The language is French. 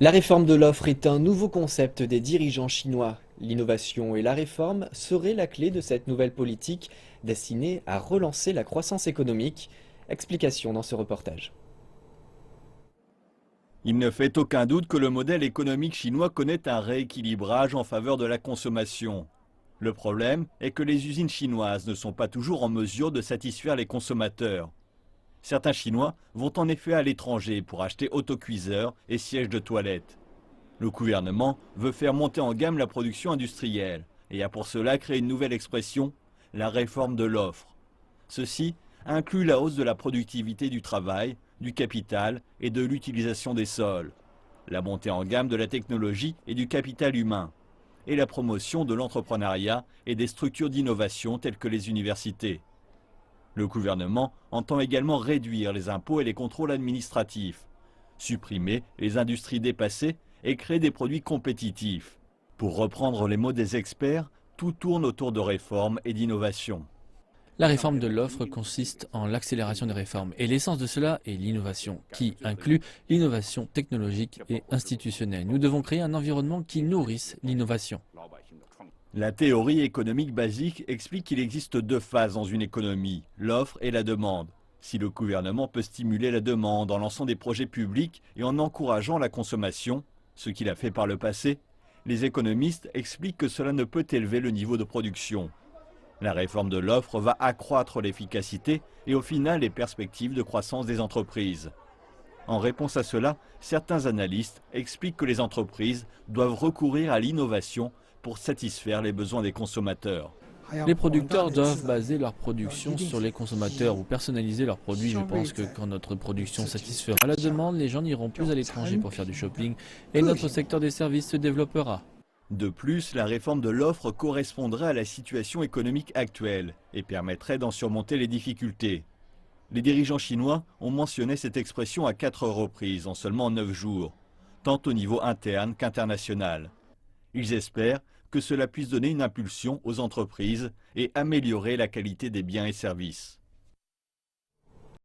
La réforme de l'offre est un nouveau concept des dirigeants chinois. L'innovation et la réforme seraient la clé de cette nouvelle politique destinée à relancer la croissance économique. Explication dans ce reportage. Il ne fait aucun doute que le modèle économique chinois connaît un rééquilibrage en faveur de la consommation. Le problème est que les usines chinoises ne sont pas toujours en mesure de satisfaire les consommateurs. Certains Chinois vont en effet à l'étranger pour acheter autocuiseurs et sièges de toilette. Le gouvernement veut faire monter en gamme la production industrielle et a pour cela créé une nouvelle expression, la réforme de l'offre. Ceci inclut la hausse de la productivité du travail, du capital et de l'utilisation des sols, la montée en gamme de la technologie et du capital humain, et la promotion de l'entrepreneuriat et des structures d'innovation telles que les universités. Le gouvernement entend également réduire les impôts et les contrôles administratifs, supprimer les industries dépassées et créer des produits compétitifs. Pour reprendre les mots des experts, tout tourne autour de réformes et d'innovation. La réforme de l'offre consiste en l'accélération des réformes et l'essence de cela est l'innovation, qui inclut l'innovation technologique et institutionnelle. Nous devons créer un environnement qui nourrisse l'innovation. La théorie économique basique explique qu'il existe deux phases dans une économie, l'offre et la demande. Si le gouvernement peut stimuler la demande en lançant des projets publics et en encourageant la consommation, ce qu'il a fait par le passé, les économistes expliquent que cela ne peut élever le niveau de production. La réforme de l'offre va accroître l'efficacité et au final les perspectives de croissance des entreprises. En réponse à cela, certains analystes expliquent que les entreprises doivent recourir à l'innovation pour satisfaire les besoins des consommateurs. Les producteurs doivent baser leur production sur les consommateurs ou personnaliser leurs produits. Je pense que quand notre production satisfera la demande, les gens n'iront plus à l'étranger pour faire du shopping et notre secteur des services se développera. De plus, la réforme de l'offre correspondrait à la situation économique actuelle et permettrait d'en surmonter les difficultés. Les dirigeants chinois ont mentionné cette expression à 4 reprises en seulement 9 jours, tant au niveau interne qu'international. Ils espèrent que cela puisse donner une impulsion aux entreprises et améliorer la qualité des biens et services.